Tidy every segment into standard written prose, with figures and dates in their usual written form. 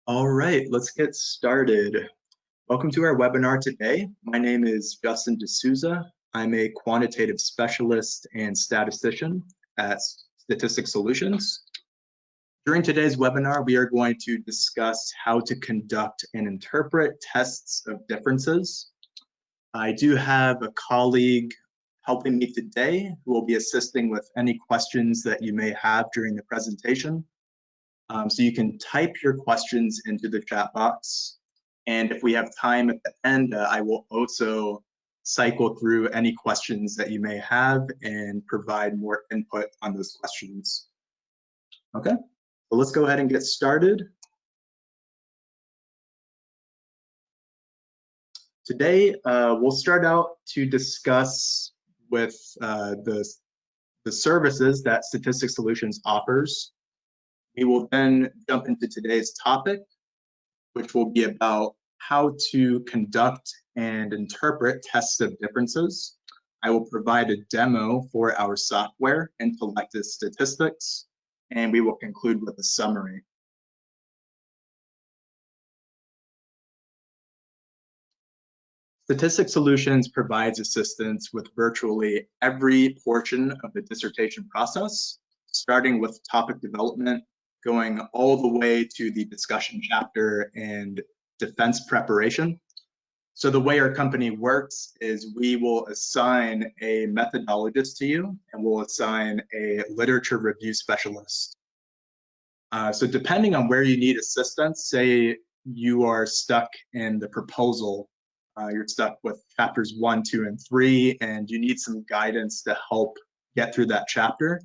All right, let's get started. Welcome to our webinar today. My name is Justin D'Souza. I'm a quantitative specialist and statistician at Statistics Solutions. During today's webinar, we are going to discuss how to conduct and interpret tests of differences. I do have a colleague helping me today who will be assisting with any questions that you may have during the presentation. So you can type your questions into the chat box. And if we have time at the end, I will also cycle through any questions that you may have and provide more input on those questions. Okay, so let's go ahead and get started. Today, we'll start out to discuss with the services that Statistics Solutions offers. We will then jump into today's topic, which will be about how to conduct and interpret tests of differences. I will provide a demo for our software, Intellectus Statistics, and we will conclude with a summary. Statistics Solutions provides assistance with virtually every portion of the dissertation process, starting with topic development, going all the way to the discussion chapter and defense preparation. So the way our company works is we will assign a methodologist to you and we'll assign a literature review specialist. So depending on where you need assistance, say you are stuck in the proposal, you're stuck with chapters 1, 2, and 3, and you need some guidance to help get through that chapter,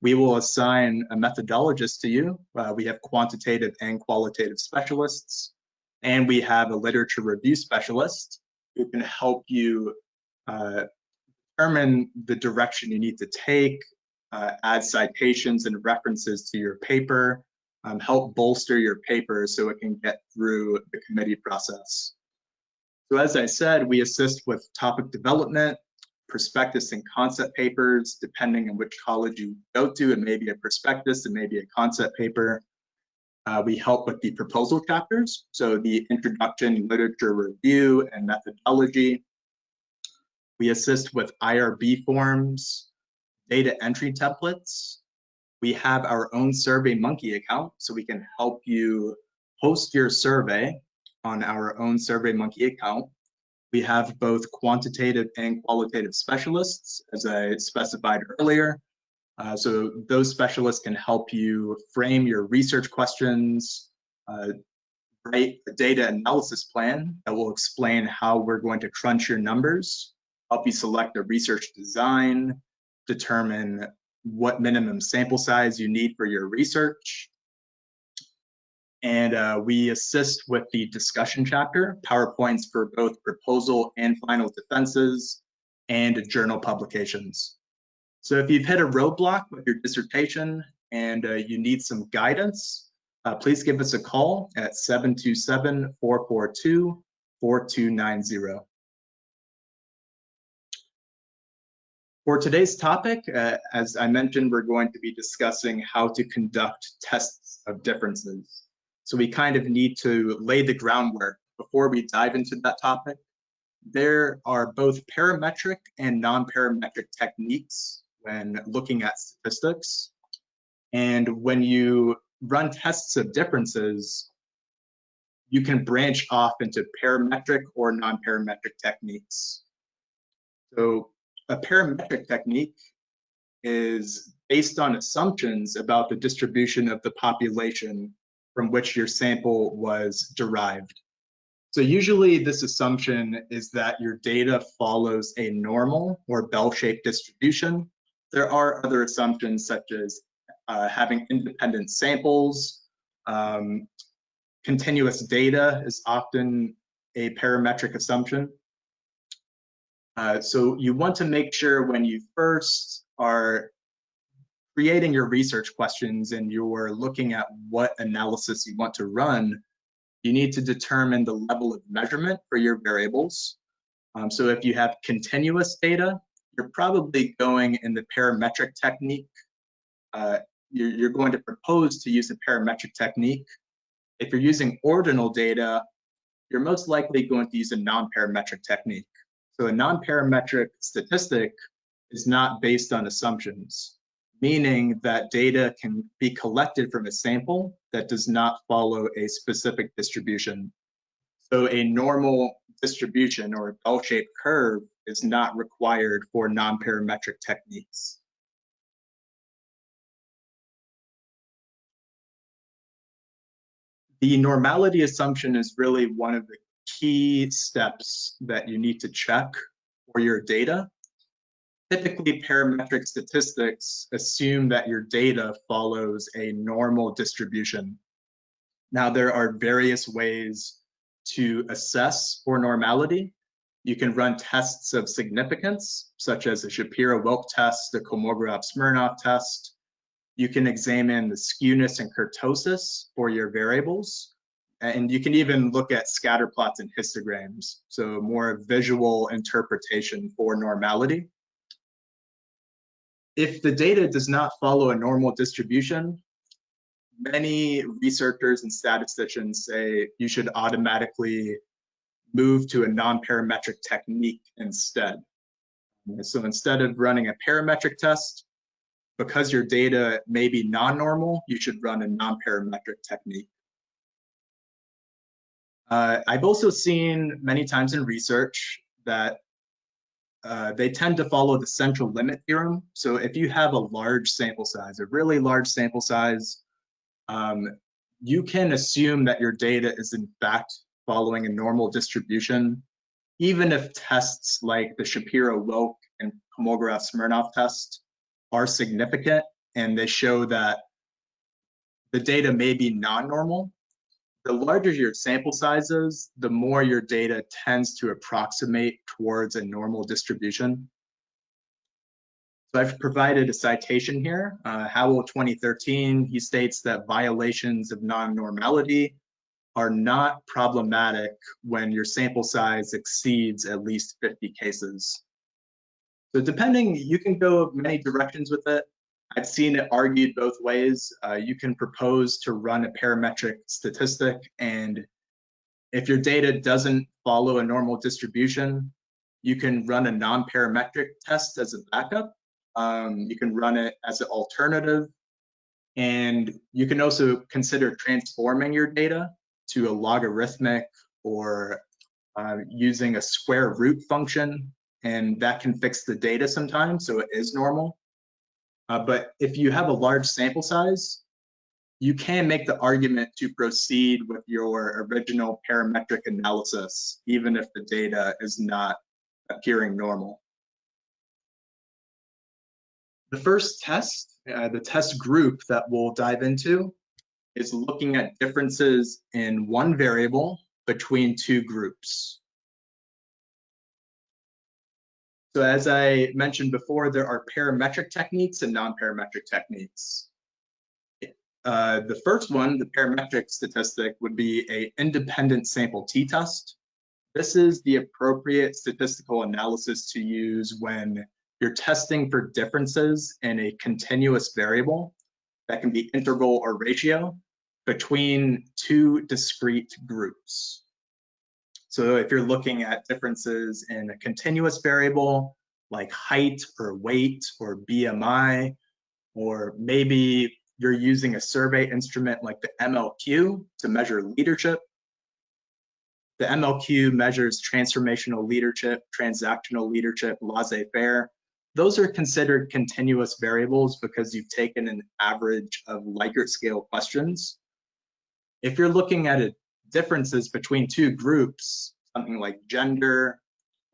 we will assign a methodologist to you. We have quantitative and qualitative specialists, and we have a literature review specialist who can help you determine the direction you need to take, add citations and references to your paper, help bolster your paper so it can get through the committee process. So as I said, we assist with topic development, prospectus and concept papers, depending on which college you go to. It may be a prospectus, it may be a concept paper. We help with the proposal chapters, so the introduction, literature review, and methodology. We assist with IRB forms, data entry templates. We have our own SurveyMonkey account, so we can help you host your survey on our own SurveyMonkey account. We have both quantitative and qualitative specialists, as I specified earlier. So those specialists can help you frame your research questions, write a data analysis plan that will explain how we're going to crunch your numbers, help you select a research design, determine what minimum sample size you need for your research. And we assist with the discussion chapter, PowerPoints for both proposal and final defenses, and journal publications. So if you've hit a roadblock with your dissertation and you need some guidance, please give us a call at 727-442-4290. For today's topic, as I mentioned, we're going to be discussing how to conduct tests of differences. So we kind of need to lay the groundwork before we dive into that topic. There are both parametric and non-parametric techniques when looking at statistics. And when you run tests of differences, you can branch off into parametric or non-parametric techniques. So a parametric technique is based on assumptions about the distribution of the population from which your sample was derived. So usually this assumption is that your data follows a normal or bell-shaped distribution. There are other assumptions such as having independent samples. Continuous data is often a parametric assumption. So you want to make sure when you first are creating your research questions and you're looking at what analysis you want to run, you need to determine the level of measurement for your variables. So if you have continuous data, you're probably going in the parametric technique. You're going to propose to use a parametric technique. If you're using ordinal data, you're most likely going to use a non-parametric technique. So a non-parametric statistic is not based on assumptions, meaning that data can be collected from a sample that does not follow a specific distribution. So a normal distribution or a bell-shaped curve is not required for non-parametric techniques. The normality assumption is really one of the key steps that you need to check for your data. Typically, parametric statistics assume that your data follows a normal distribution. Now, there are various ways to assess for normality. You can run tests of significance, such as a Shapiro-Wilk test, the Kolmogorov-Smirnov test. You can examine the skewness and kurtosis for your variables. And you can even look at scatter plots and histograms, so more visual interpretation for normality. If the data does not follow a normal distribution, many researchers and statisticians say you should automatically move to a non-parametric technique instead. So instead of running a parametric test, because your data may be non-normal, you should run a non-parametric technique. I've also seen many times in research that they tend to follow the central limit theorem. So if you have a large sample size, a really large sample size, you can assume that your data is in fact following a normal distribution, even if tests like the Shapiro-Wilk and Kolmogorov-Smirnov test are significant and they show that the data may be non-normal. The larger your sample sizes, the more your data tends to approximate towards a normal distribution. So I've provided a citation here. Howell 2013, he states that violations of non-normality are not problematic when your sample size exceeds at least 50 cases. So depending, you can go many directions with it. I've seen it argued both ways. You can propose to run a parametric statistic, and if your data doesn't follow a normal distribution, you can run a non-parametric test as a backup. You can run it as an alternative, and you can also consider transforming your data to a logarithmic or using a square root function, and that can fix the data sometimes, so it is normal. But if you have a large sample size, you can make the argument to proceed with your original parametric analysis, even if the data is not appearing normal. The first test, the test group that we'll dive into, is looking at differences in one variable between two groups. So as I mentioned before, there are parametric techniques and non-parametric techniques. The first one, the parametric statistic, would be an independent sample t-test. This is the appropriate statistical analysis to use when you're testing for differences in a continuous variable that can be integral or ratio between two discrete groups. So if you're looking at differences in a continuous variable like height or weight or BMI, or maybe you're using a survey instrument like the MLQ to measure leadership. The MLQ measures transformational leadership, transactional leadership, laissez-faire. Those are considered continuous variables because you've taken an average of Likert scale questions. If you're looking at differences between two groups, something like gender,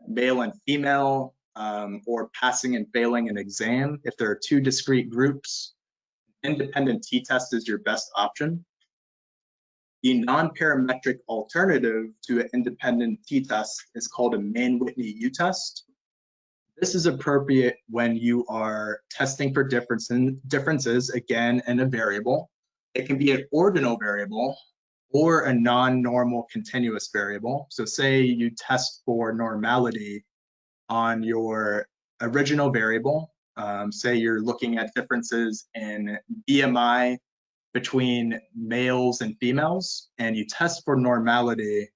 male and female, or passing and failing an exam, if there are two discrete groups, independent t-test is your best option. The non-parametric alternative to an independent t-test is called a Mann-Whitney U-test. This is appropriate when you are testing for differences, again, in a variable. It can be an ordinal variable or a non-normal continuous variable. So say you test for normality on your original variable. Say you're looking at differences in BMI between males and females, and you test for normality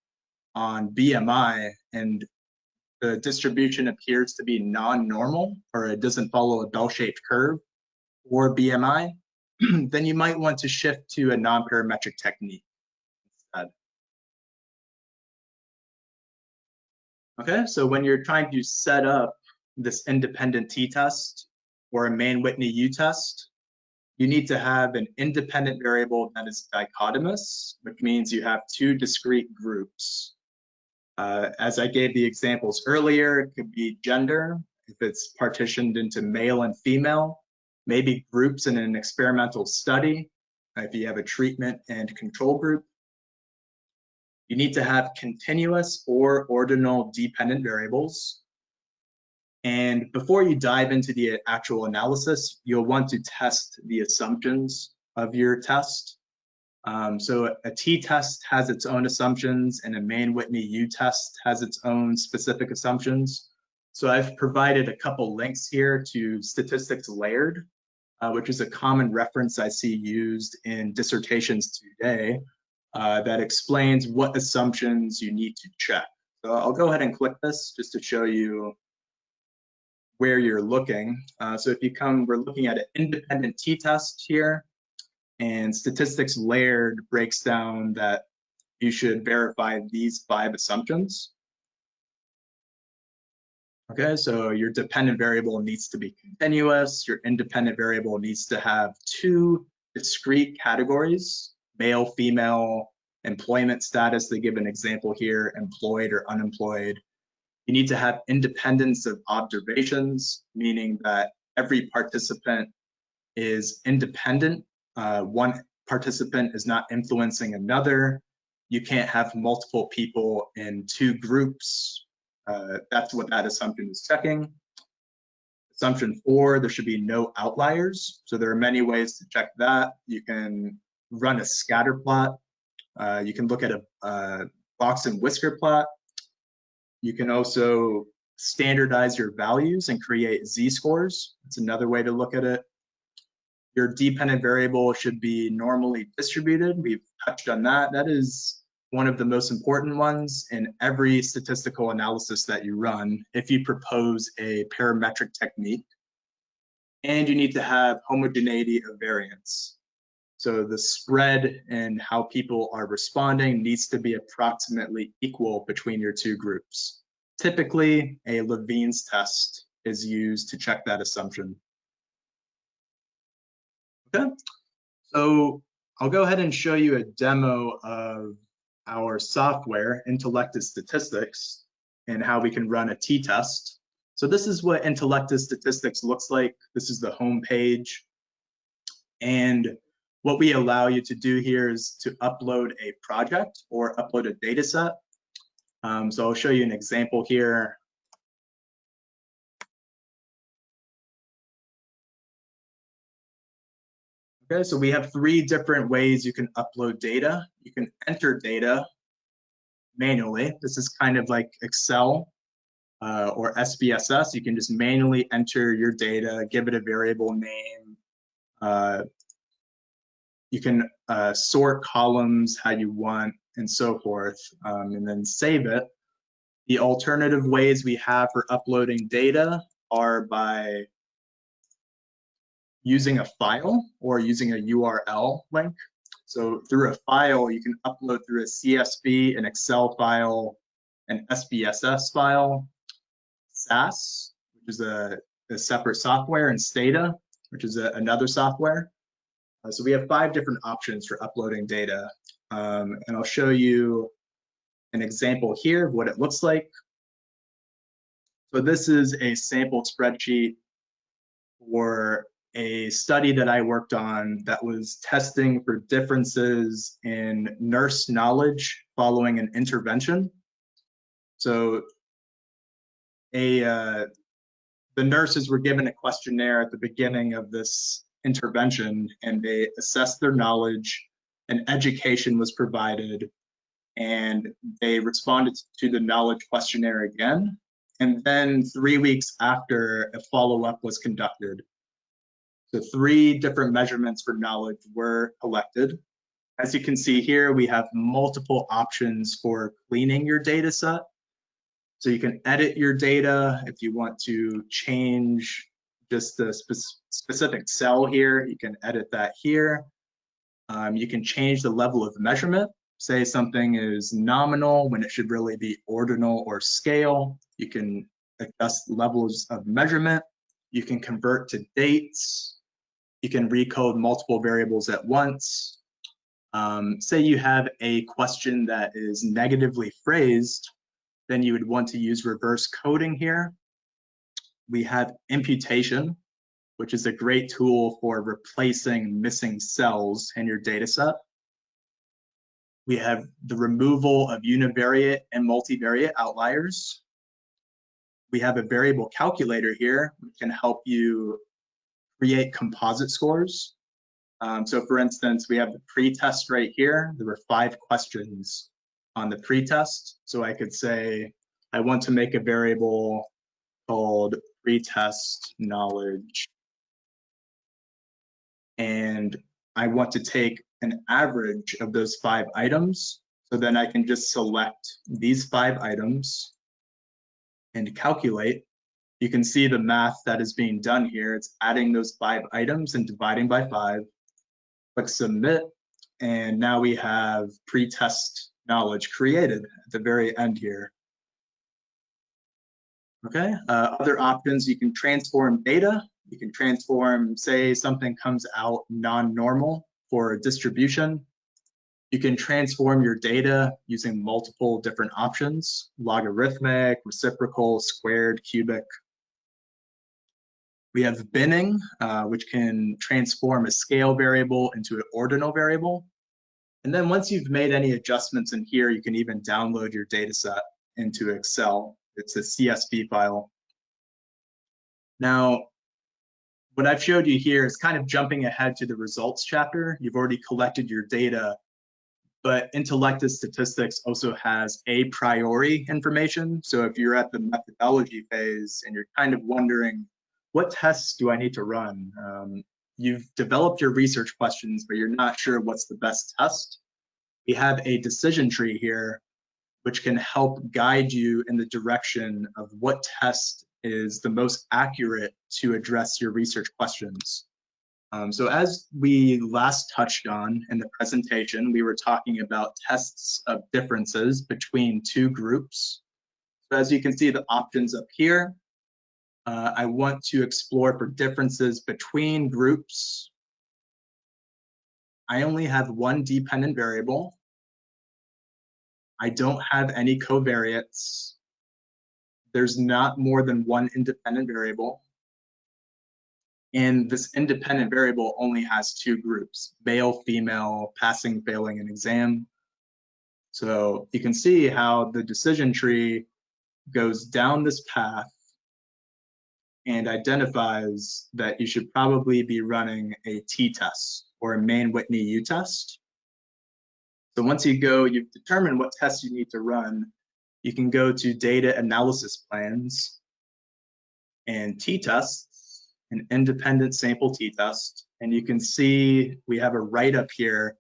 on BMI, and the distribution appears to be non-normal, or it doesn't follow a bell-shaped curve for BMI, then you might want to shift to a non-parametric technique instead. Okay, so when you're trying to set up this independent t-test or a Mann-Whitney u-test, you need to have an independent variable that is dichotomous, which means you have two discrete groups. As I gave the examples earlier, it could be gender, if it's partitioned into male and female, maybe groups in an experimental study, if you have a treatment and control group. You need to have continuous or ordinal dependent variables. And before you dive into the actual analysis, you'll want to test the assumptions of your test. So a t-test has its own assumptions, and a Mann-Whitney u-test has its own specific assumptions. So I've provided a couple links here to statistics layered, which is a common reference I see used in dissertations today that explains what assumptions you need to check. So I'll go ahead and click this just to show you where you're looking. So if you come, we're looking at an independent t-test here, and statistics layered breaks down that you should verify these 5 assumptions. Okay, so your dependent variable needs to be continuous. Your independent variable needs to have 2 discrete categories, male, female, employment status. They give an example here, employed or unemployed. You need to have independence of observations, meaning that every participant is independent. One participant is not influencing another. You can't have multiple people in 2 groups. That's what that assumption is checking. Assumption 4, there should be no outliers. So there are many ways to check that. You can run a scatter plot. You can look at a box and whisker plot. You can also standardize your values and create z-scores. That's another way to look at it. Your dependent variable should be normally distributed. We've touched on that. That is one of the most important ones in every statistical analysis that you run if you propose a parametric technique. And you need to have homogeneity of variance. So the spread in how people are responding needs to be approximately equal between your 2 groups. Typically, a Levine's test is used to check that assumption. Okay, so I'll go ahead and show you a demo of our software, Intellectus Statistics, and how we can run a t-test. So this is what Intellectus Statistics looks like. This is the home page. And what we allow you to do here is to upload a project or upload a data set. So I'll show you an example here. Okay, so we have 3 different ways you can upload data. You can enter data manually. This is kind of like Excel or SPSS. You can just manually enter your data, give it a variable name. You can sort columns how you want and so forth, and then save it. The alternative ways we have for uploading data are by using a file or using a URL link. So through a file, you can upload through a CSV, an Excel file, an SPSS file, SAS, which is a separate software, and Stata, which is another software. So we have 5 different options for uploading data. And I'll show you an example here of what it looks like. So this is a sample spreadsheet for a study that I worked on that was testing for differences in nurse knowledge following an intervention. So the nurses were given a questionnaire at the beginning of this intervention, and they assessed their knowledge, and education was provided, and they responded to the knowledge questionnaire again. And then 3 weeks after, a follow-up was conducted. So 3 different measurements for knowledge were collected. As you can see here, we have multiple options for cleaning your data set. So you can edit your data if you want to change just the specific cell here, you can edit that here. You can change the level of measurement. Say something is nominal when it should really be ordinal or scale. You can adjust levels of measurement. You can convert to dates. You can recode multiple variables at once. Say you have a question that is negatively phrased, then you would want to use reverse coding here. We have imputation, which is a great tool for replacing missing cells in your data set. We have the removal of univariate and multivariate outliers. We have a variable calculator here, which can help you create composite scores. So for instance, we have the pretest right here. There were 5 questions on the pretest. So I could say, I want to make a variable called pretest knowledge. And I want to take an average of those 5 items. So then I can just select these 5 items and calculate. You can see the math that is being done here. It's adding those 5 items and dividing by 5. Click submit, and now we have pretest knowledge created at the very end here. Okay, other options, you can transform data. You can transform, say something comes out non-normal for a distribution. You can transform your data using multiple different options: logarithmic, reciprocal, squared, cubic. We have binning, which can transform a scale variable into an ordinal variable. And then once you've made any adjustments in here, you can even download your data set into Excel. It's a CSV file. Now, what I've showed you here is kind of jumping ahead to the results chapter. You've already collected your data, but Intellectus Statistics also has a priori information. So if you're at the methodology phase and you're kind of wondering, what tests do I need to run? You've developed your research questions, but you're not sure what's the best test. We have a decision tree here, which can help guide you in the direction of what test is the most accurate to address your research questions. So as we last touched on in the presentation, we were talking about tests of differences between 2 groups. So as you can see the options up here, I want to explore for differences between groups. I only have 1 dependent variable. I don't have any covariates. There's not more than 1 independent variable. And this independent variable only has 2 groups: male, female, passing, failing, and exam. So you can see how the decision tree goes down this path and identifies that you should probably be running a t-test or a main Whitney U-test. So once you've determined what tests you need to run, you can go to data analysis plans and t-tests, an independent sample t-test, and you can see we have a write-up here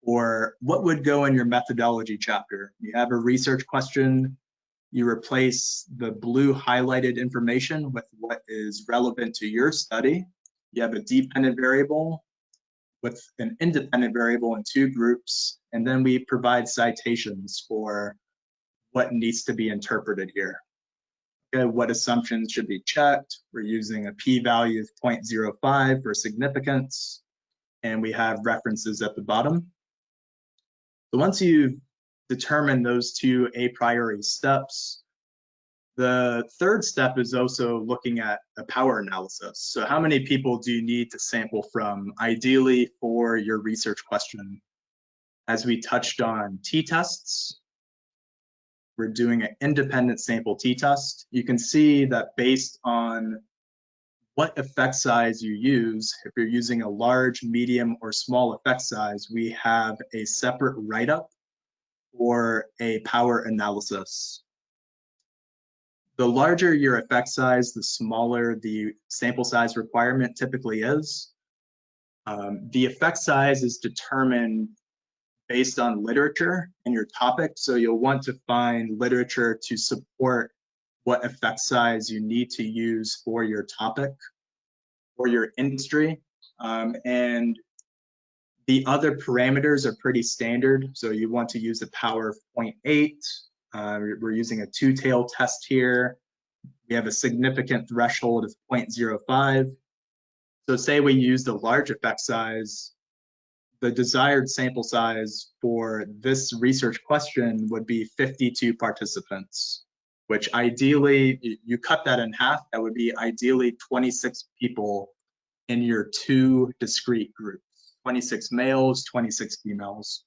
for what would go in your methodology chapter. You have a research question, you replace the blue highlighted information with what is relevant to your study. You have a dependent variable with an independent variable in 2 groups, and then we provide citations for what needs to be interpreted here. Okay, what assumptions should be checked? We're using a p-value of 0.05 for significance, and we have references at the bottom. So once you've determined those 2 a priori steps, the third step is also looking at a power analysis. So how many people do you need to sample from, ideally, for your research question? As we touched on t-tests, we're doing an independent sample t-test. You can see that based on what effect size you use, if you're using a large, medium, or small effect size, we have a separate write-up or a power analysis. The larger your effect size, the smaller the sample size requirement typically is. The effect size is determined based on literature and your topic. So you'll want to find literature to support what effect size you need to use for your topic or your industry. And the other parameters are pretty standard. So you want to use the power of 0.8. We're using a two-tailed test here. We have a significant threshold of 0.05. So say we use the large effect size, the desired sample size for this research question would be 52 participants, which ideally, you cut that in half, that would be ideally 26 people in your two discrete groups, 26 males, 26 females.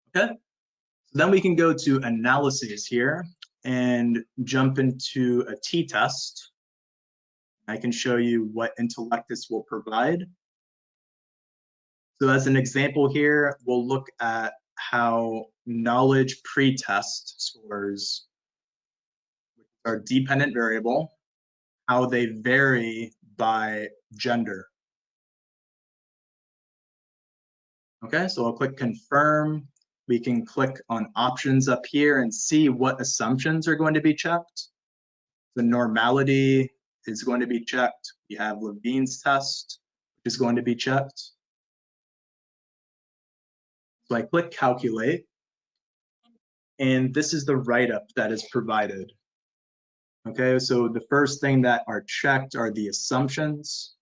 Okay, so then we can go to analyses here and jump into a t-test. I can show you what Intellectus will provide. So as an example here, we'll look at how knowledge pretest scores, which are dependent variable, how they vary by gender. Okay, so I'll click confirm. We can click on options up here and see what assumptions are going to be checked. The normality is going to be checked. We have Levine's test, which is going to be checked. So I click calculate, and this is the write-up that is provided. Okay, so the first thing that are checked are the assumptions.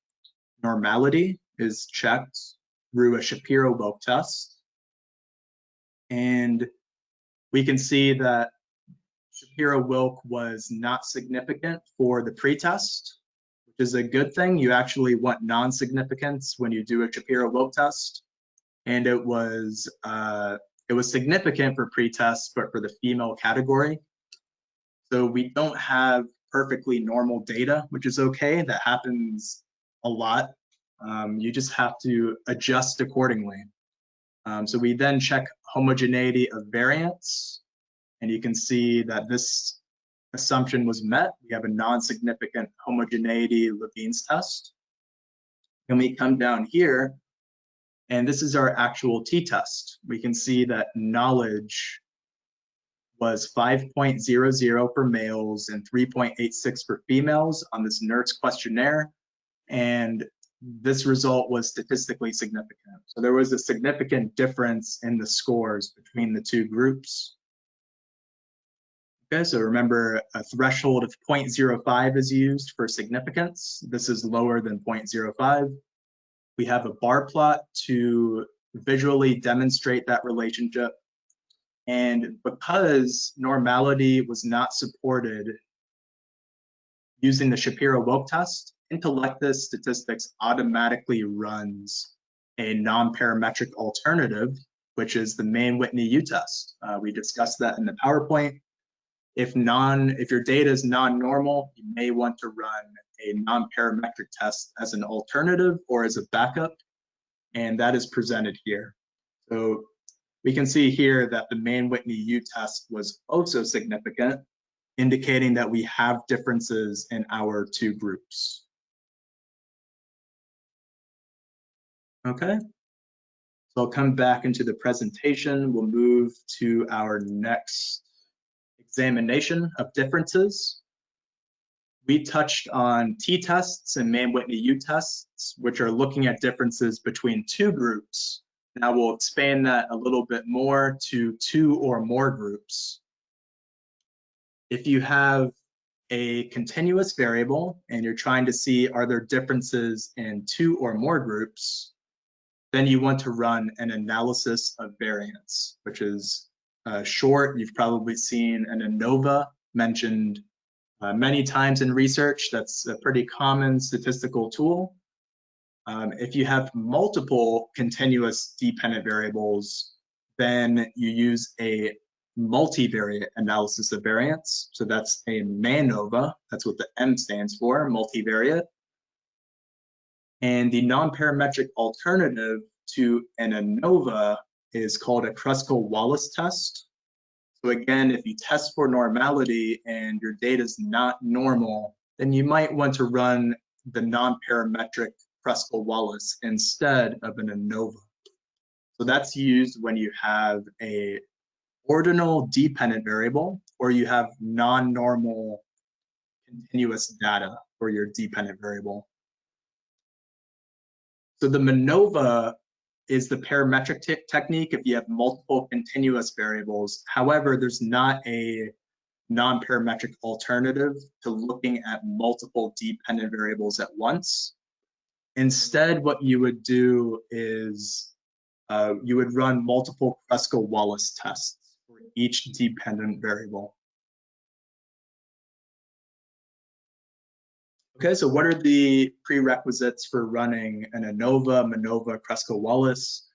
Normality is checked through a Shapiro-Wilk test. And we can see that Shapiro-Wilk was not significant for the pretest, which is a good thing. You actually want non-significance when you do a Shapiro-Wilk test. And it was significant for pretest, but for the female category. So we don't have perfectly normal data, which is okay. That happens a lot. You just have to adjust accordingly. So we then check homogeneity of variance, and you can see that this assumption was met. We have a non-significant homogeneity Levine's test. And we come down here, and this is our actual t-test. We can see that knowledge was 5.00 for males and 3.86 for females on this NERTS questionnaire. And this result was statistically significant. So there was a significant difference in the scores between the two groups. Okay, so remember a threshold of 0.05 is used for significance. This is lower than 0.05. We have a bar plot to visually demonstrate that relationship. And because normality was not supported using the Shapiro-Wilk test, Intellectus Statistics automatically runs a non-parametric alternative, which is the Mann-Whitney U-test. We discussed that in the PowerPoint. If your data is non-normal, you may want to run a non-parametric test as an alternative or as a backup, and that is presented here. So we can see here that the Mann-Whitney U-test was also significant, indicating that we have differences in our two groups. Okay, so I'll come back into the presentation. We'll move to our next examination of differences. We touched on t-tests and Mann-Whitney U-tests, which are looking at differences between two groups. Now we'll expand that a little bit more to two or more groups. If you have a continuous variable and you're trying to see are there differences in two or more groups, then you want to run an analysis of variance, which is short. You've probably seen an ANOVA mentioned many times in research. That's a pretty common statistical tool. If you have multiple continuous dependent variables, then you use a multivariate analysis of variance. So that's a MANOVA. That's what the M stands for, multivariate. And the non-parametric alternative to an ANOVA is called a Kruskal-Wallis test. So again, if you test for normality and your data is not normal, then you might want to run the non-parametric Kruskal-Wallis instead of an ANOVA. So that's used when you have a ordinal dependent variable or you have non-normal continuous data for your dependent variable. So the MANOVA is the parametric technique if you have multiple continuous variables. However, there's not a non-parametric alternative to looking at multiple dependent variables at once. Instead, what you would do is you would run multiple Kruskal-Wallis tests for each dependent variable. Okay, so what are the prerequisites for running an ANOVA, MANOVA, Kruskal-Wallis?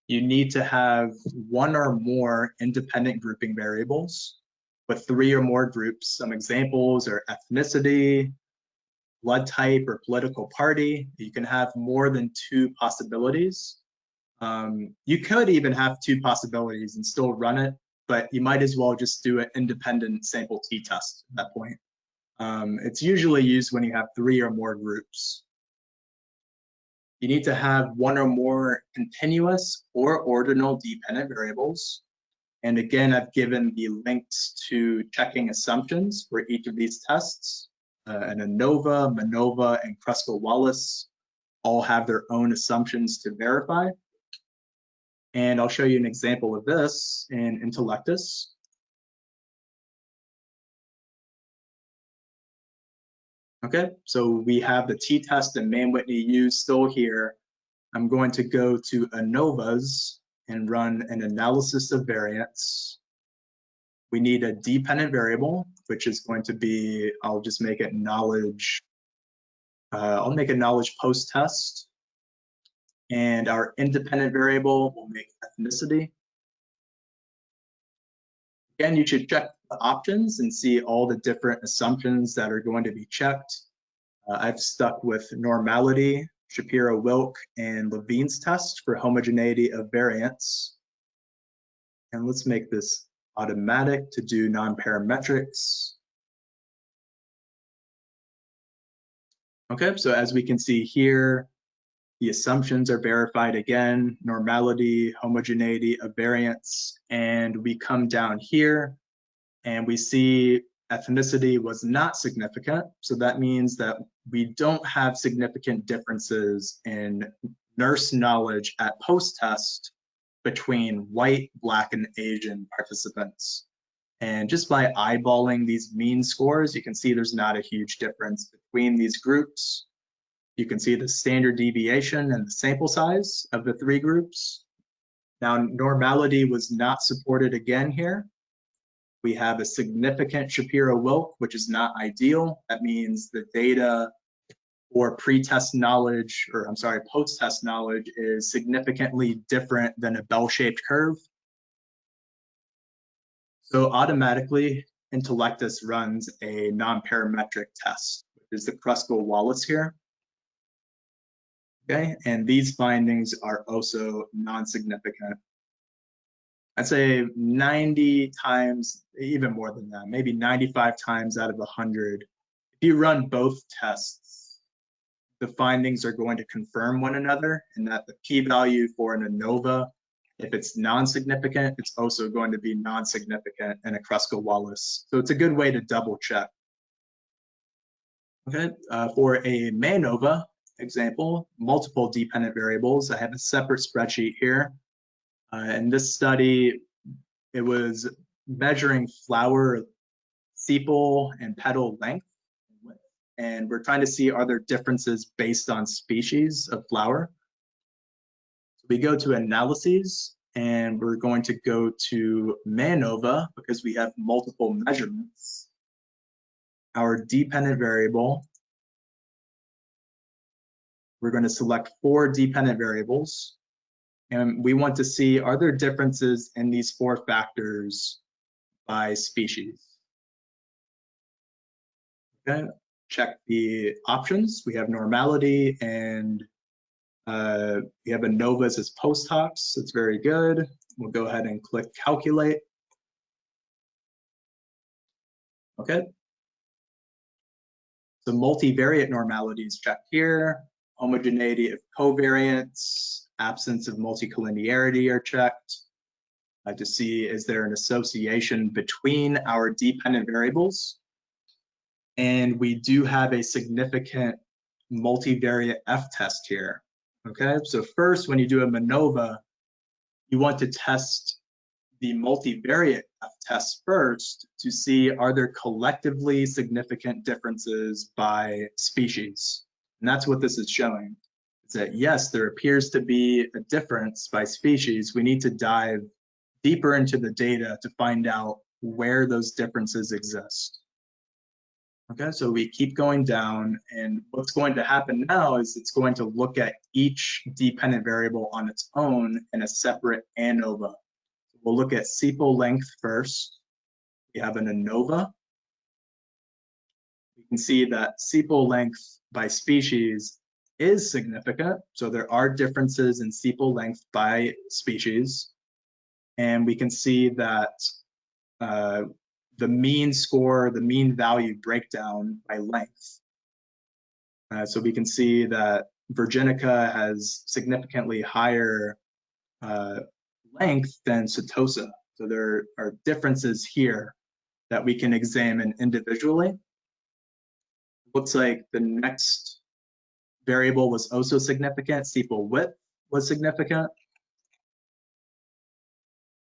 You need to have one or more independent grouping variables with 3 or more groups. Some examples are ethnicity, blood type, or political party. You can have more than 2 possibilities. You could even have 2 possibilities and still run it, but you might as well just do an independent sample t-test at that point. It's usually used when you have 3 or more groups. You need to have 1 or more continuous or ordinal dependent variables. And again, I've given the links to checking assumptions for each of these tests. And ANOVA, MANOVA, and Kruskal-Wallis all have their own assumptions to verify. And I'll show you an example of this in Intellectus. Okay, so we have the t-test and Whitney used still here. I'm going to go to ANOVAs and run an analysis of variance. We need a dependent variable, which is going to be, I'll just make it knowledge. I'll make a knowledge post-test. And our independent variable will make ethnicity. Again, you should check the options and see all the different assumptions that are going to be checked. I've stuck with normality, Shapiro-Wilk, and Levine's test for homogeneity of variance. And let's make this automatic to do non-parametrics. Okay, so as we can see here, the assumptions are verified again, normality, homogeneity of variance, and we come down here and we see ethnicity was not significant. So that means that we don't have significant differences in nurse knowledge at post-test between white, Black, and Asian participants. And just by eyeballing these mean scores, you can see there's not a huge difference between these groups. You can see the standard deviation and the sample size of the 3 groups. Now, normality was not supported again here. We have a significant Shapiro-Wilk, which is not ideal. That means the data or pre-test knowledge, or I'm sorry, post-test knowledge is significantly different than a bell-shaped curve. So automatically, Intellectus runs a non-parametric test, which is the Kruskal-Wallis here. Okay, and these findings are also non-significant. I'd say 90 times, even more than that, maybe 95 times out of 100. If you run both tests, the findings are going to confirm one another, and that the p-value for an ANOVA, if it's non-significant, it's also going to be non-significant in a Kruskal-Wallis. So it's a good way to double check. Okay, for a MANOVA example, multiple dependent variables, I have a separate spreadsheet here. In this study, it was measuring flower sepal and petal length, and we're trying to see are there differences based on species of flower. So we go to analyses, and we're going to go to MANOVA because we have multiple measurements. Our dependent variable, we're going to select 4 dependent variables. And we want to see, are there differences in these 4 factors by species? Okay, check the options. We have normality and we have ANOVAs as post hocs. That's very good. We'll go ahead and click calculate. Okay. So multivariate normality is checked here. Homogeneity of covariance, absence of multicollinearity are checked to see is there an association between our dependent variables. And we do have a significant multivariate F-test here. Okay, so first, when you do a MANOVA, you want to test the multivariate F-test first to see are there collectively significant differences by species. And that's what this is showing. Is that yes, there appears to be a difference by species. We need to dive deeper into the data to find out where those differences exist. Okay, so we keep going down, and what's going to happen now is it's going to look at each dependent variable on its own in a separate ANOVA. We'll look at sepal length first. We have an ANOVA. You can see that sepal length by species is significant, so there are differences in sepal length by species. And we can see that the mean score, the mean value breakdown by length. So we can see that Virginica has significantly higher length than Setosa. So there are differences here that we can examine individually. Looks like the next variable was also significant. Sepal width was significant.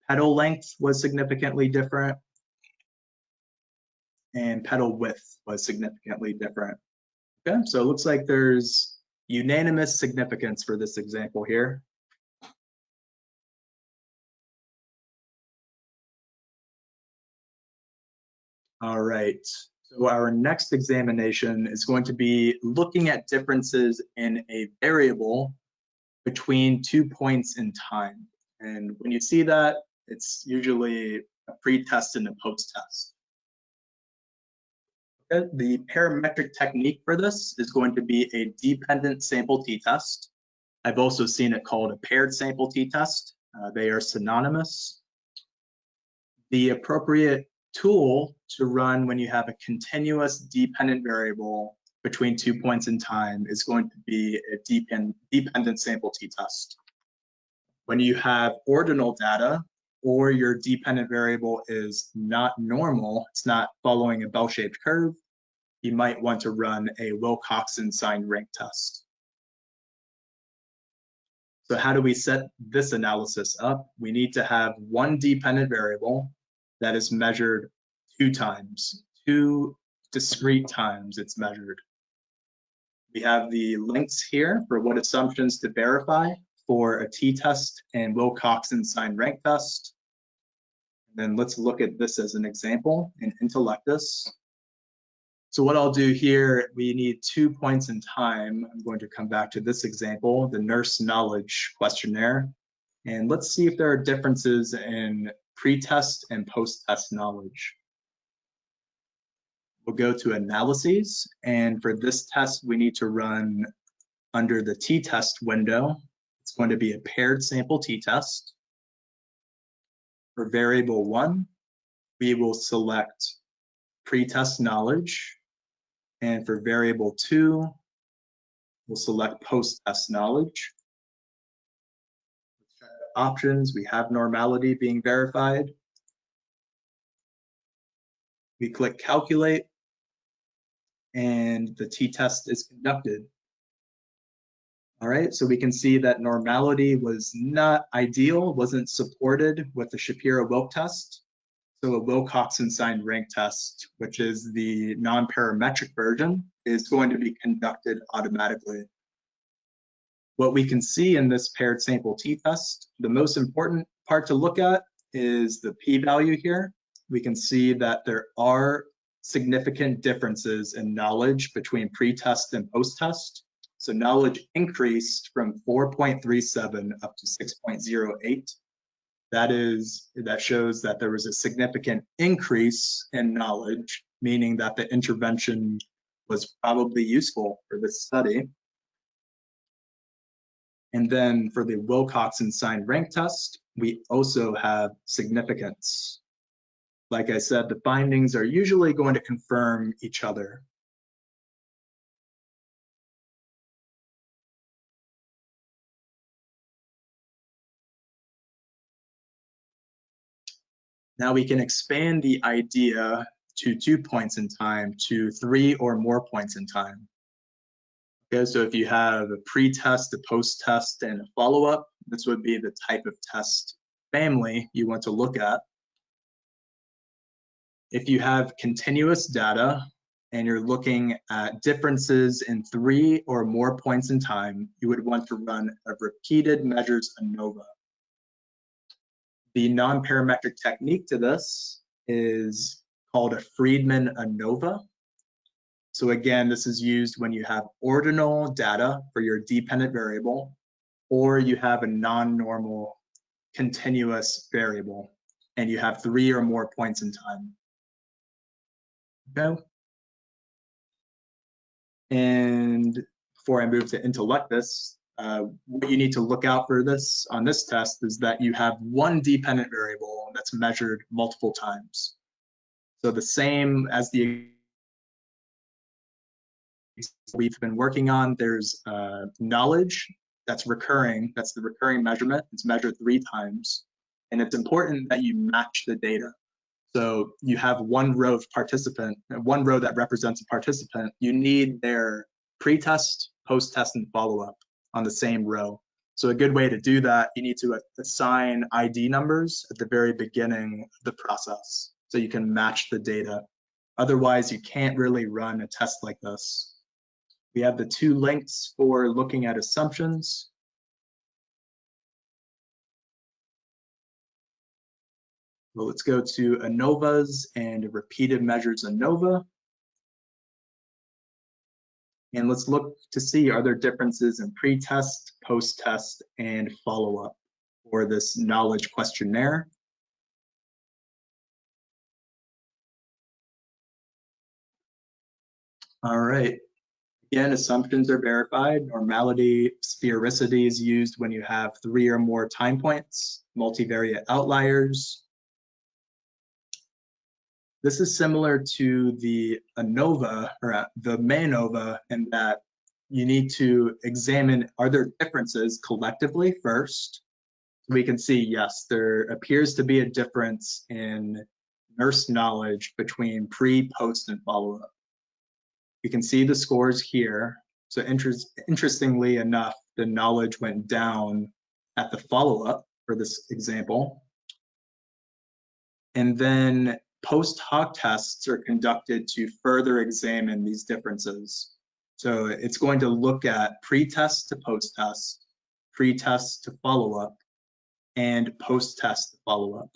Petal length was significantly different. And petal width was significantly different. Okay, so it looks like there's unanimous significance for this example here. All right, so our next examination is going to be looking at differences in a variable between 2 points in time. And when you see that, it's usually a pre-test and a post-test. Okay, the parametric technique for this is going to be a dependent sample t-test. I've also seen it called a paired sample t-test. They are synonymous. The appropriate tool to run when you have a continuous dependent variable between 2 points in time is going to be a dependent sample t-test. When you have ordinal data or your dependent variable is not normal, it's not following a bell-shaped curve, you might want to run a Wilcoxon signed rank test. So how do we set this analysis up? We need to have one dependent variable that is measured 2 times, 2 discrete times it's measured. We have the links here for what assumptions to verify for a t-test and Wilcoxon signed rank test. And then let's look at this as an example in Intellectus. So what I'll do here, we need 2 points in time. I'm going to come back to this example, the nurse knowledge questionnaire. And let's see if there are differences in pre-test and post-test knowledge. We'll go to analyses. And for this test, we need to run under the t-test window. It's going to be a paired sample t-test. For variable 1, we will select pre-test knowledge. And for variable 2, we'll select post-test knowledge. Options, we have normality being verified. We click calculate, and the t-test is conducted. All right, so we can see that normality was not ideal, wasn't supported with the Shapiro-Wilk test. So a Wilcoxon signed rank test, which is the non-parametric version, is going to be conducted automatically. What we can see in this paired sample t-test, the most important part to look at is the p-value here. We can see that there are significant differences in knowledge between pre-test and post-test. So knowledge increased from 4.37 up to 6.08. That shows that there was a significant increase in knowledge, meaning that the intervention was probably useful for this study. And then for the Wilcoxon signed rank test, we also have significance. Like I said, the findings are usually going to confirm each other. Now we can expand the idea to 2 points in time to 3 or more points in time. Okay, so if you have a pre-test, a post-test, and a follow-up, this would be the type of test family you want to look at. If you have continuous data and you're looking at differences in 3 or more points in time, you would want to run a repeated measures ANOVA. The non-parametric technique to this is called a Friedman Anova. So again, this is used when you have ordinal data for your dependent variable, or you have a non-normal continuous variable, and you have 3 or more points in time. Okay. And before I move to intellect this, what you need to look out for this on this test is that you have one dependent variable that's measured multiple times. So the same as the we've been working on, there's knowledge that's recurring, that's the recurring measurement, it's measured 3 times. And it's important that you match the data. So you have one row of participant, one row that represents a participant. You need their pre-test, post-test, and follow-up on the same row. So a good way to do that, you need to assign ID numbers at the very beginning of the process so you can match the data. Otherwise, you can't really run a test like this. We have the 2 links for looking at assumptions. Well, let's go to ANOVAs and repeated measures ANOVA. And let's look to see, are there differences in pre-test, post-test, and follow-up for this knowledge questionnaire? All right. Again, assumptions are verified. Normality, sphericity is used when you have 3 or more time points, multivariate outliers. This is similar to the ANOVA or the MANOVA in that you need to examine, are there differences collectively first? We can see, yes, there appears to be a difference in nurse knowledge between pre, post, and follow-up. You can see the scores here. So interestingly enough, the knowledge went down at the follow-up for this example. And then post hoc tests are conducted to further examine these differences. So it's going to look at pre-test to post-test, pre-test to follow-up, and post-test follow-up.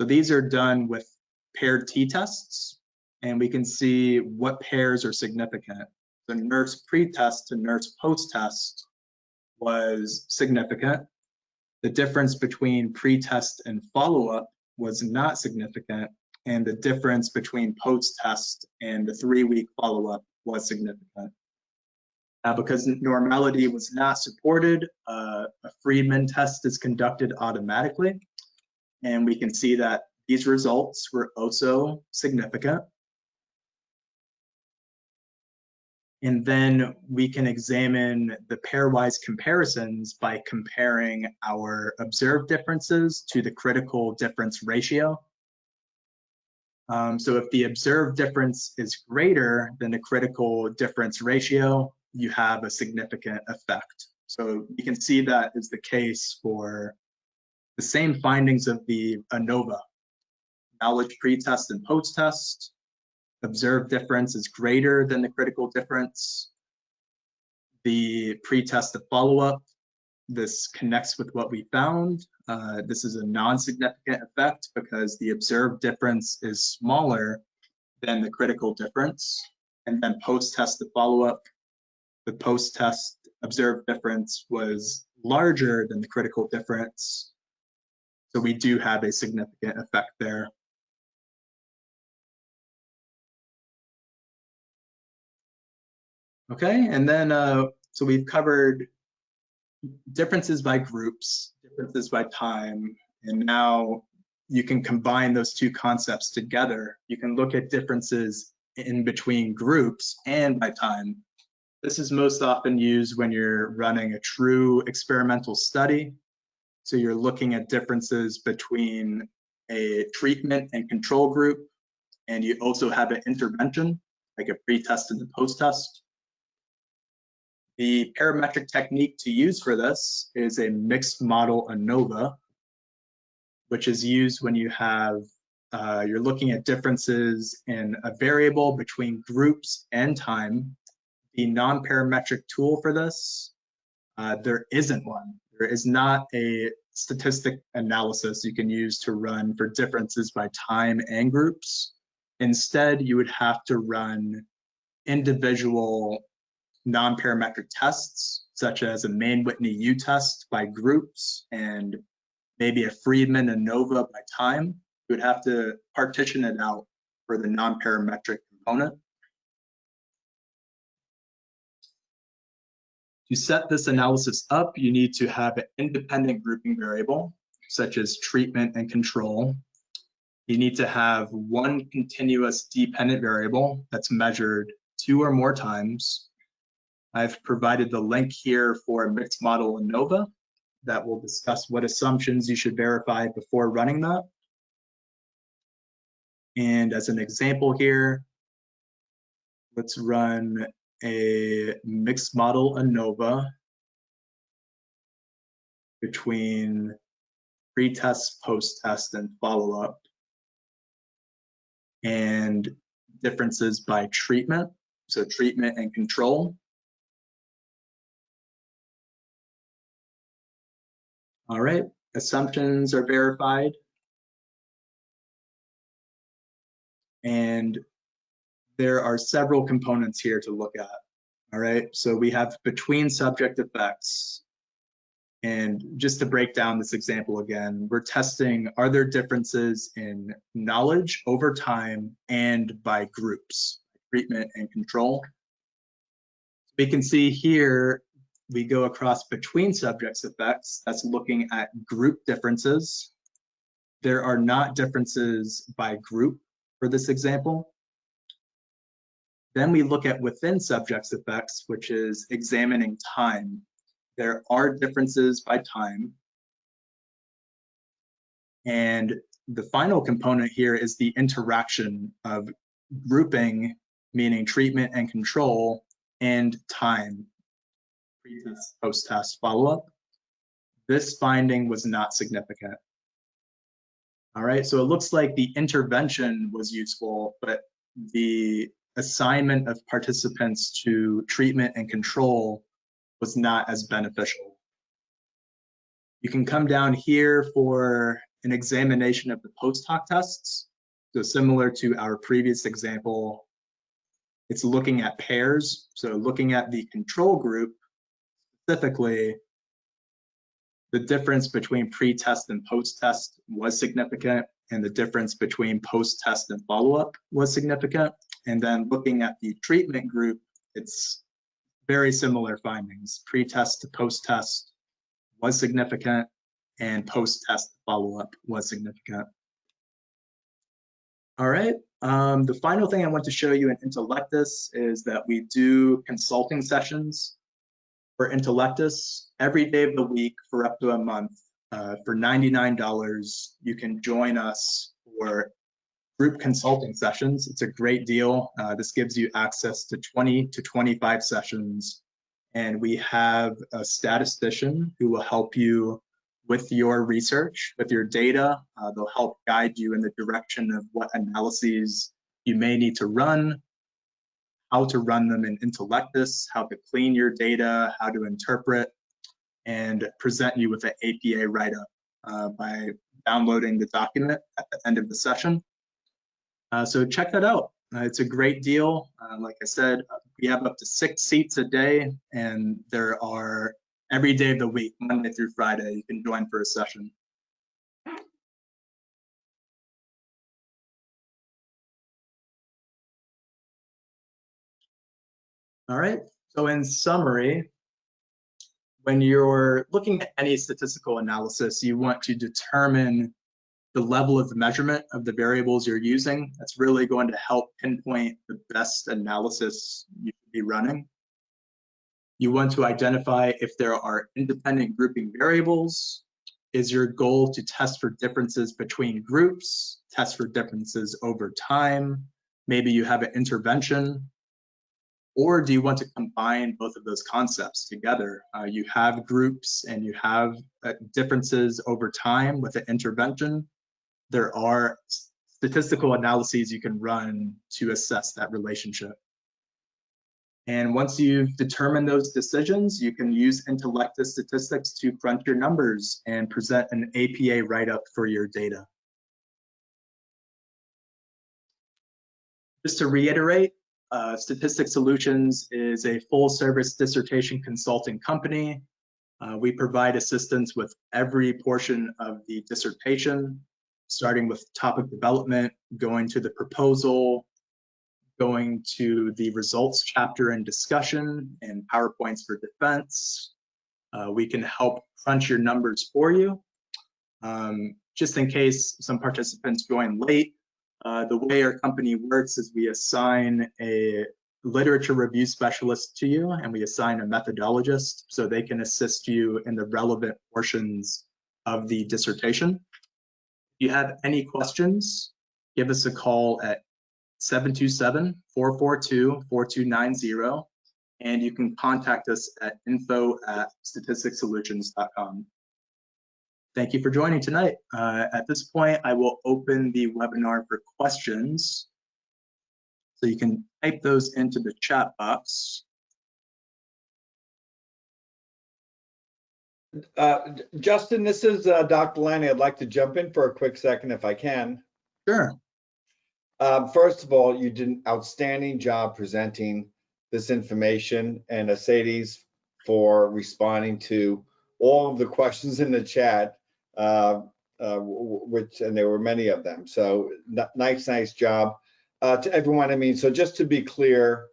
So these are done with paired t-tests, and we can see what pairs are significant. The nurse pre-test to nurse post-test was significant. The difference between pre-test and follow-up was not significant, and the difference between post-test and the 3-week follow-up was significant. Because normality was not supported, a Friedman test is conducted automatically, and we can see that these results were also significant. And then we can examine the pairwise comparisons by comparing our observed differences to the critical difference ratio. So if the observed difference is greater than the critical difference ratio, you have a significant effect. So you can see that is the case for the same findings of the ANOVA, knowledge pre-test and post-test. Observed difference is greater than the critical difference. The pre-test to follow-up, this connects with what we found. This is a non-significant effect because the observed difference is smaller than the critical difference. And then post-test to follow-up, the post-test observed difference was larger than the critical difference. So we do have a significant effect there. Okay, and then so we've covered differences by groups, differences by time, and now you can combine those 2 concepts together. You can look at differences in between groups and by time. This is most often used when you're running a true experimental study. So you're looking at differences between a treatment and control group, and you also have an intervention, like a pre-test and a post-test. The parametric technique to use for this is a mixed model ANOVA, which is used when you have, you're looking at differences in a variable between groups and time. The non-parametric tool for this, there isn't one. There is not a statistic analysis you can use to run for differences by time and groups. Instead, you would have to run individual non-parametric tests, such as a Whitney U-test by groups and maybe a Friedman Anova by time. You would have to partition it out for the non-parametric component. To set this analysis up, you need to have an independent grouping variable, such as treatment and control. You need to have one continuous dependent variable that's measured 2 or more times. I've provided the link here for a mixed model ANOVA that will discuss what assumptions you should verify before running that. And as an example here, let's run a mixed model ANOVA between pre-test, post-test, and follow-up, and differences by treatment, so treatment and control. All right, assumptions are verified. And there are several components here to look at. All right, so we have between subject effects. And just to break down this example again, we're testing, are there differences in knowledge over time and by groups, treatment and control? We can see here, we go across between subjects effects, that's looking at group differences. There are not differences by group for this example. Then we look at within subjects effects, which is examining time. There are differences by time. And the final component here is the interaction of grouping, meaning treatment and control, and time, pre-test, post-test, follow-up. This finding was not significant. All right, so it looks like the intervention was useful, but the assignment of participants to treatment and control was not as beneficial. You can come down here for an examination of the post hoc tests. So similar to our previous example, it's looking at pairs. So looking at the control group, specifically, the difference between pre-test and post-test was significant, and the difference between post-test and follow-up was significant. And then looking at the treatment group, it's very similar findings. Pre-test to post-test was significant, and post-test follow-up was significant. All right, the final thing I want to show you in Intellectus is that we do consulting sessions for Intellectus every day of the week for up to a month. For $99, you can join us for group consulting sessions. It's a great deal. This gives you access to 20 to 25 sessions. And we have a statistician who will help you with your research, with your data. They'll help guide you in the direction of what analyses you may need to run, how to run them in Intellectus, how to clean your data, how to interpret, and present you with an APA write-up by downloading the document at the end of the session. So check that out. It's a great deal. Like I said, we have up to 6 seats a day, and there are every day of the week, Monday through Friday, you can join for a session. All right, so in summary, when you're looking at any statistical analysis, you want to determine the level of measurement of the variables you're using. That's really going to help pinpoint the best analysis you should be running. You want to identify if there are independent grouping variables, Is your goal to test for differences between groups, test for differences over time? Maybe you have an intervention. Or do you want to combine both of those concepts together? You have groups and you have differences over time with an intervention. There are statistical analyses you can run to assess that relationship. And once you've determined those decisions, you can use Intellectus statistics to crunch your numbers and present an APA write-up for your data. Just to reiterate, Statistics Solutions is a full-service dissertation consulting company. We provide assistance with every portion of the dissertation, starting with topic development, going to the proposal, going to the results chapter and discussion, and PowerPoints for defense. We can help crunch your numbers for you. Just in case some participants join late, the way our company works is we assign a literature review specialist to you, and we assign a methodologist so they can assist you in the relevant portions of the dissertation. If you have any questions, give us a call at 727-442-4290, and you can contact us at info@statisticsolutions.com. Thank you for joining tonight. At this point, I will open the webinar for questions. So you can type those into the chat box. Justin, this is Dr. Lanny. I'd like to jump in for a quick second if I can. Sure. First of all, you did an outstanding job presenting this information, and Sadie's for responding to all of the questions in the chat, which, and there were many of them. So nice job to everyone. I mean, so just to be clear,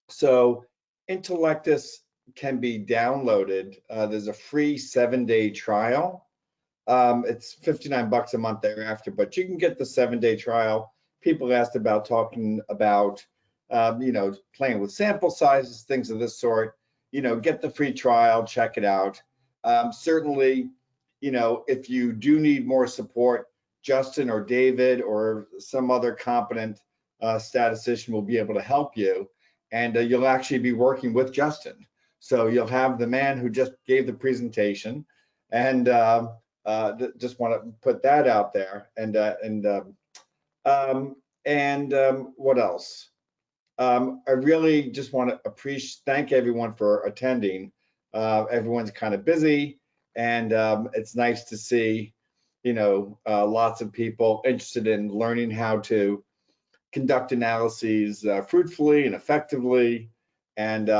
so Intellectus can be downloaded. There's a free 7-day trial. It's $59 a month thereafter, but you can get the 7-day trial. People asked about talking about, playing with sample sizes, things of this sort. Get the free trial, check it out. Certainly, if you do need more support, Justin or David or some other competent statistician will be able to help you, and you'll actually be working with Justin. So you'll have the man who just gave the presentation, and just want to put that out there. And what else? I really just want to thank everyone for attending. Everyone's kind of busy, and it's nice to see, lots of people interested in learning how to conduct analyses fruitfully and effectively, and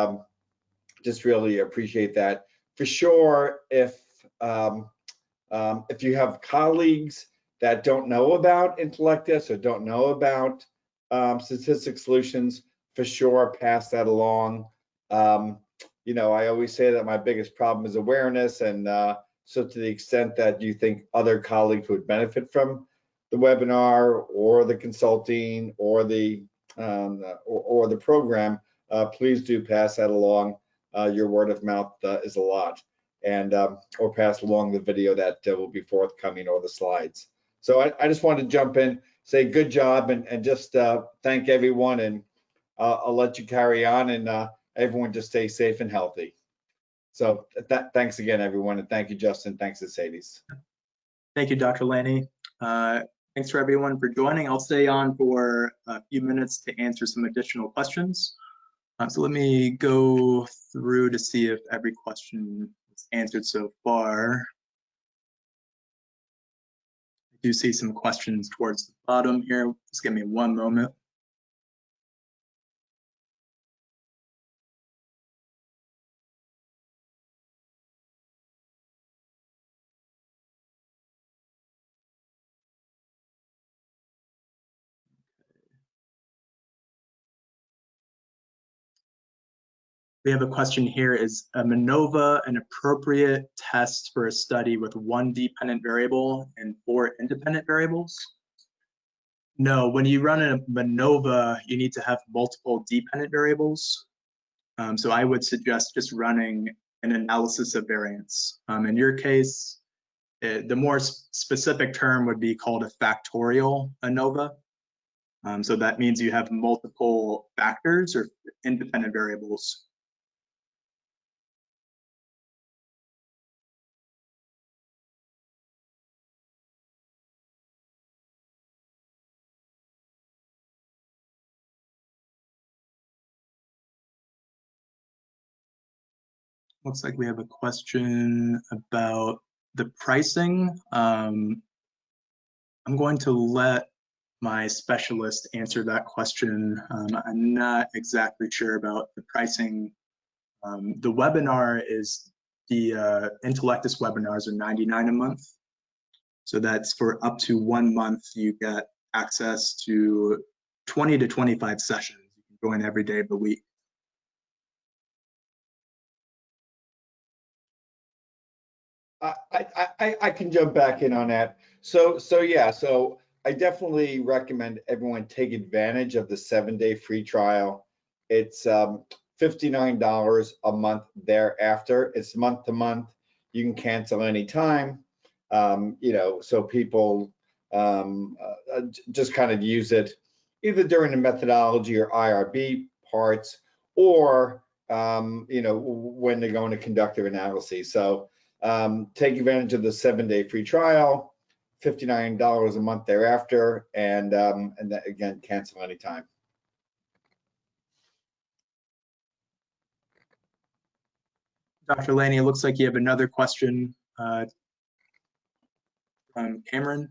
just really appreciate that. For sure, if you have colleagues that don't know about Intellectus or don't know about Statistics Solutions, for sure, pass that along. I always say that my biggest problem is awareness, and so to the extent that you think other colleagues would benefit from the webinar or the consulting or the program, please do pass that along. Your word of mouth is a lot, and or pass along the video that will be forthcoming or the slides. So I just wanted to jump in, say good job, and just thank everyone, and I'll let you carry on, and everyone just stay safe and healthy. So thanks again, everyone, and thank you, Justin. Thanks to Sadie's. Thank you, Dr. Lanny. Thanks for everyone for joining. I'll stay on for a few minutes to answer some additional questions. So let me go through to see if every question is answered so far. I do see some questions towards the bottom here. Just give me one moment. We have a question here. Is a Manova an appropriate test for a study with one dependent variable and 4 independent variables? No, when you run a Manova, you need to have multiple dependent variables. So I would suggest just running an analysis of variance. In your case, The more specific term would be called a factorial ANOVA. So that means you have multiple factors or independent variables. Looks like we have a question about the pricing. I'm going to let my specialist answer that question. I'm not exactly sure about the pricing. The webinar is, the Intellectus webinars are $99 a month. So that's for up to 1 month, you get access to 20 to 25 sessions. You can join every day of the week. I can jump back in on that. So yeah, so I definitely recommend everyone take advantage of the 7-day free trial. It's $59 a month thereafter. It's month to month. You can cancel anytime. You know, so people just kind of use it either during the methodology or IRB parts, or you know, when they're going to conduct their analyses. So take advantage of the 7-day free trial, $59 a month thereafter, and then again, cancel anytime. Dr. Laney, it looks like you have another question from Cameron.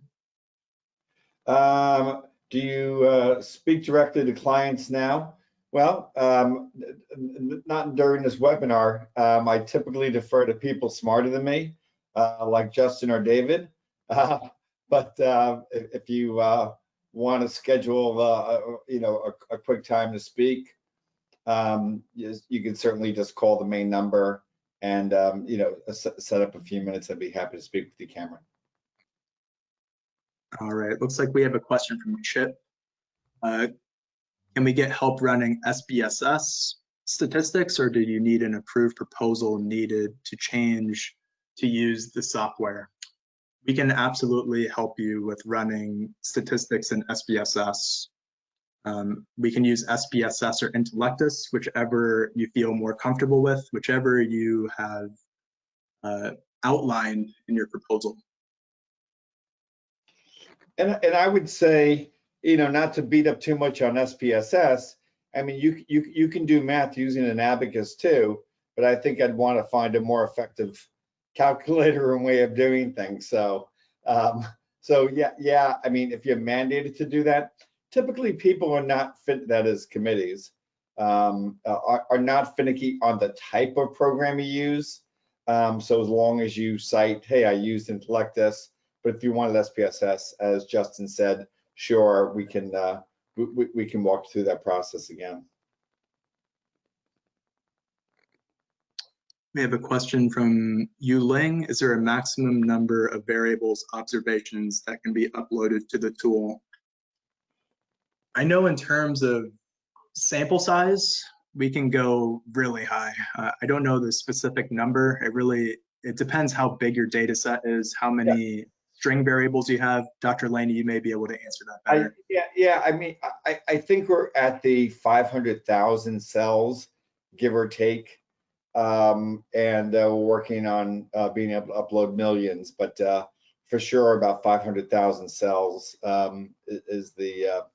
Do you speak directly to clients now? Well, not during this webinar. I typically defer to people smarter than me, like Justin or David. But if you want to schedule, you know, a quick time to speak, you can certainly just call the main number and you know, set up a few minutes. I'd be happy to speak with you, Cameron. All right, looks like we have a question from Chip. Can we get help running SPSS statistics, or do you need an approved proposal needed to change to use the software? We can absolutely help you with running statistics in SPSS. We can use SPSS or Intellectus, whichever you feel more comfortable with, whichever you have outlined in your proposal. And I would say, you know, not to beat up too much on SPSS. I mean, you can do math using an abacus too, but I think I'd want to find a more effective calculator and way of doing things. So, yeah. I mean, if you're mandated to do that, typically people are not that is committees are not finicky on the type of program you use. So as long as you cite, hey, I used Intellectus. But if you wanted SPSS, as Justin said, sure, we can walk through that process again. We have a question from Yu Ling. Is there a maximum number of variables observations that can be uploaded to the tool? I know in terms of sample size, we can go really high. I don't know the specific number. It depends how big your data set is, how many string variables you have. Dr. Laney, you may be able to answer that better. Yeah. I mean, I think we're at the 500,000 cells, give or take, and we're working on being able to upload millions. But for sure, about 500,000 cells is the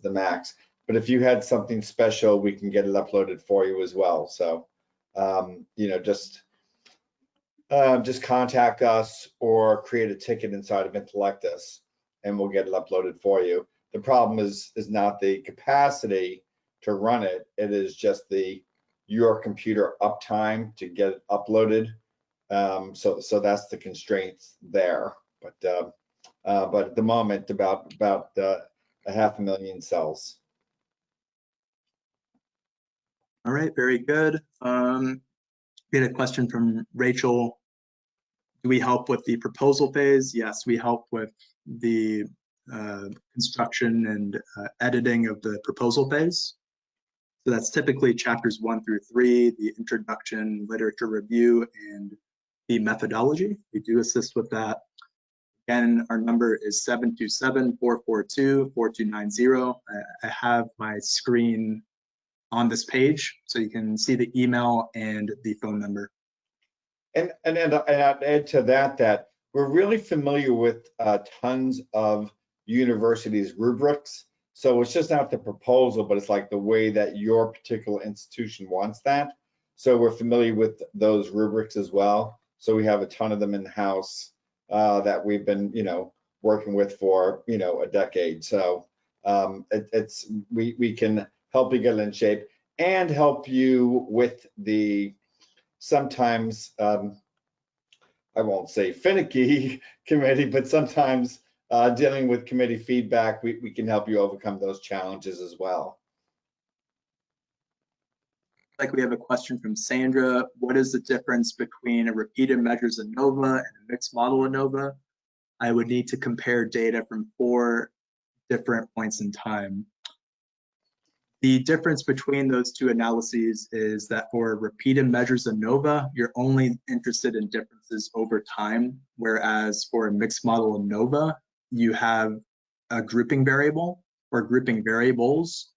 max. But if you had something special, we can get it uploaded for you as well. So, you know, just contact us or create a ticket inside of Intellectus and we'll get it uploaded for you. The problem is not the capacity to run it. It is just your computer uptime to get it uploaded. So that's the constraints there. But at the moment, about 500,000 cells. All right, very good. We had a question from Rachel. Do we help with the proposal phase? Yes, we help with the construction and editing of the proposal phase. So that's typically chapters 1 through 3, the introduction, literature review, and the methodology. We do assist with that. Again, our number is 727-442-4290. I have my screen on this page, so you can see the email and the phone number. And I'd add to that we're really familiar with tons of universities' rubrics. So it's just not the proposal, but it's like the way that your particular institution wants that. So we're familiar with those rubrics as well. So we have a ton of them in house that we've been, working with for, a decade. So we can help you get in shape and help you with the sometimes, I won't say finicky committee, but sometimes dealing with committee feedback, we can help you overcome those challenges as well. Like we have a question from Sandra. What is the difference between a repeated measures ANOVA and a mixed model ANOVA? I would need to compare data from 4 different points in time. The difference between those two analyses is that for repeated measures ANOVA, you're only interested in differences over time, whereas for a mixed model ANOVA, you have a grouping variable or grouping variables.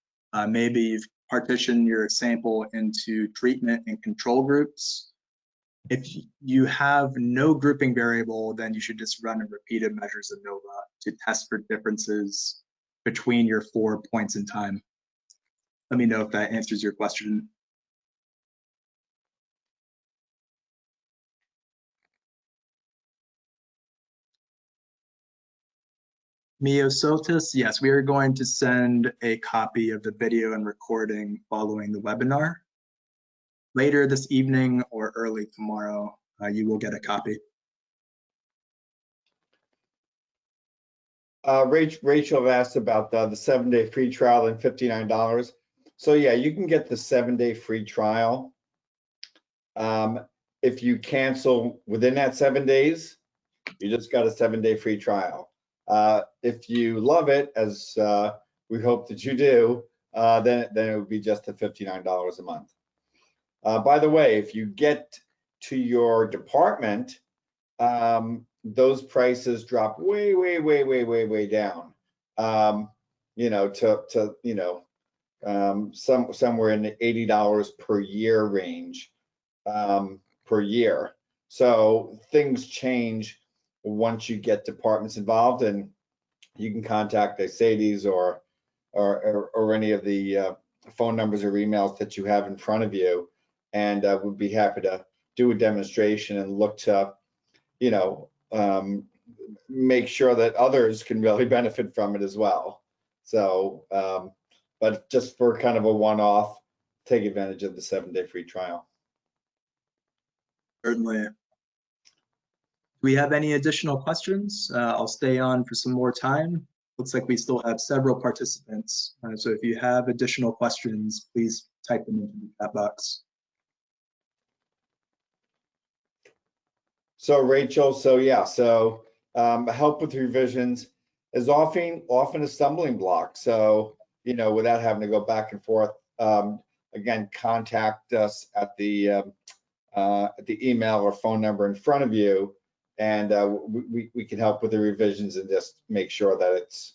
Maybe you've partitioned your sample into treatment and control groups. If you have no grouping variable, then you should just run a repeated measures ANOVA to test for differences between your 4 points in time. Let me know if that answers your question. Miosotis, yes, we are going to send a copy of the video and recording following the webinar. Later this evening or early tomorrow, you will get a copy. Rachel asked about the 7-day free trial and $59. So yeah, you can get the 7-day free trial. If you cancel within that 7 days, you just got a 7-day free trial. If you love it, as we hope that you do, then it would be just the $59 a month. By the way, if you get to your department, those prices drop way down. Somewhere in the $80 per year range per year. So things change once you get departments involved, and you can contact Mercedes or any of the phone numbers or emails that you have in front of you, and we'd be happy to do a demonstration and look to, make sure that others can really benefit from it as well. So, but just for kind of a one-off, take advantage of the 7-day free trial. Certainly. Do we have any additional questions? I'll stay on for some more time. Looks like we still have several participants. So if you have additional questions, please type them into the chat box. So Rachel, help with revisions is often a stumbling block. So, without having to go back and forth, again, contact us at the email or phone number in front of you, and we can help with the revisions and just make sure that it's,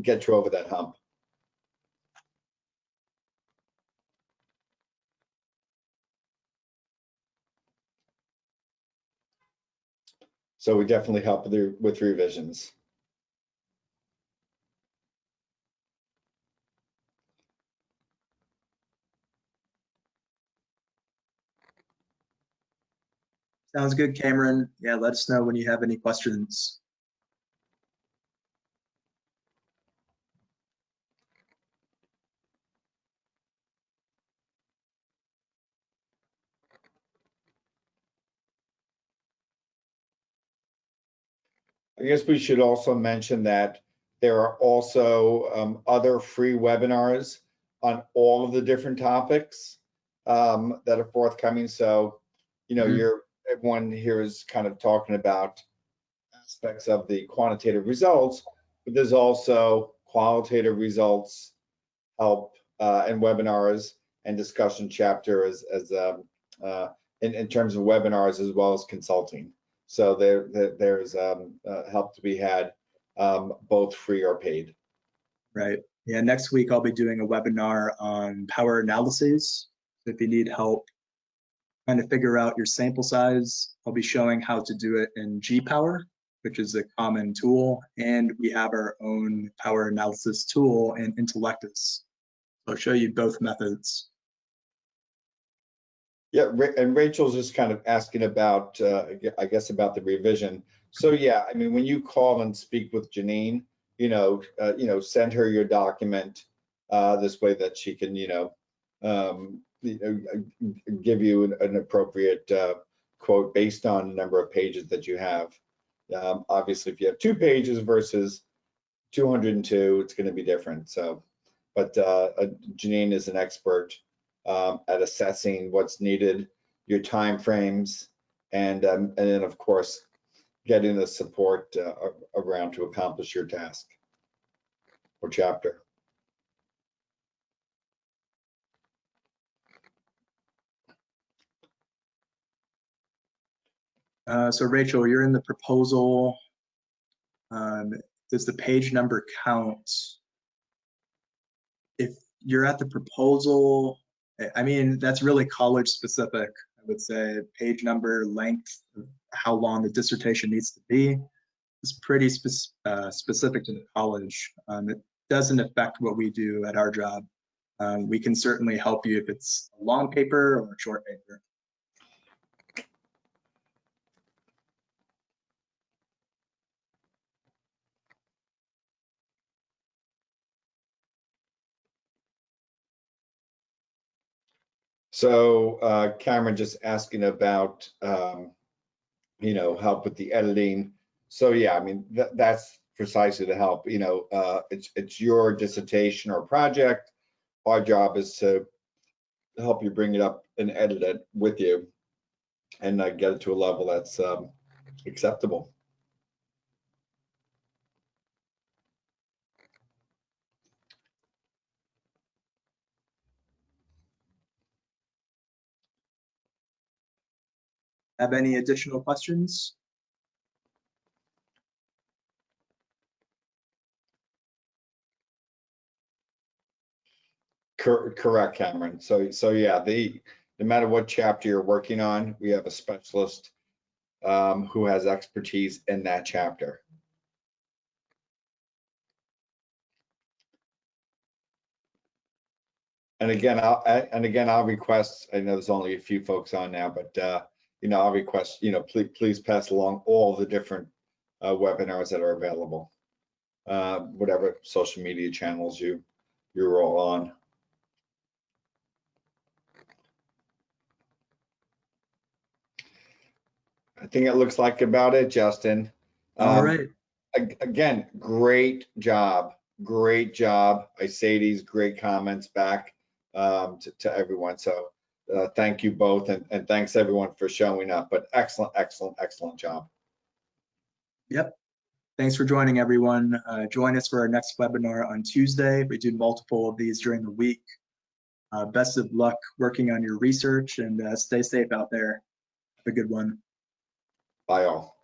get you over that hump. So we definitely help with revisions. Sounds good, Cameron. Yeah, let us know when you have any questions. I guess we should also mention that there are also other free webinars on all of the different topics that are forthcoming. So, everyone here is kind of talking about aspects of the quantitative results, but there's also qualitative results help and webinars and discussion chapter as in terms of webinars as well as consulting. So there's help to be had, both free or paid. Right. Yeah, next week I'll be doing a webinar on power analyses. So if you need help trying to figure out your sample size, I'll be showing how to do it in G-Power, which is a common tool, and we have our own power analysis tool in Intellectus. I'll show you both methods. Yeah, and Rachel's just kind of asking about, I guess, about the revision. So yeah, I mean, when you call and speak with Janine, send her your document this way that she can, give you an appropriate quote based on the number of pages that you have. Obviously, if you have 2 pages versus 202, it's going to be different. So, but Janine is an expert at assessing what's needed, your time frames, and then of course getting the support around to accomplish your task or chapter. So Rachel, you're in the proposal. Does the page number count? If you're at the proposal, I mean, that's really college specific. I would say page number, length, how long the dissertation needs to be is pretty specific to the college. It doesn't affect what we do at our job. We can certainly help you if it's a long paper or a short paper. So Cameron just asking about, help with the editing. So yeah, I mean, that's precisely to help. It's your dissertation or project. Our job is to help you bring it up and edit it with you and get it to a level that's acceptable. Have any additional questions? Correct, Cameron. So yeah, no matter what chapter you're working on, we have a specialist who has expertise in that chapter. And again, I'll request. I know there's only a few folks on now, but I'll request. Please pass along all the different webinars that are available, whatever social media channels you're all on. I think it looks like about it, Justin. All right. Again, great job. Great job. I say these great comments back to everyone. So thank you both, and thanks everyone for showing up. But excellent, excellent, excellent job. Yep. Thanks for joining, everyone. Join us for our next webinar on Tuesday. We do multiple of these during the week. Best of luck working on your research, and stay safe out there. Have a good one. Bye all.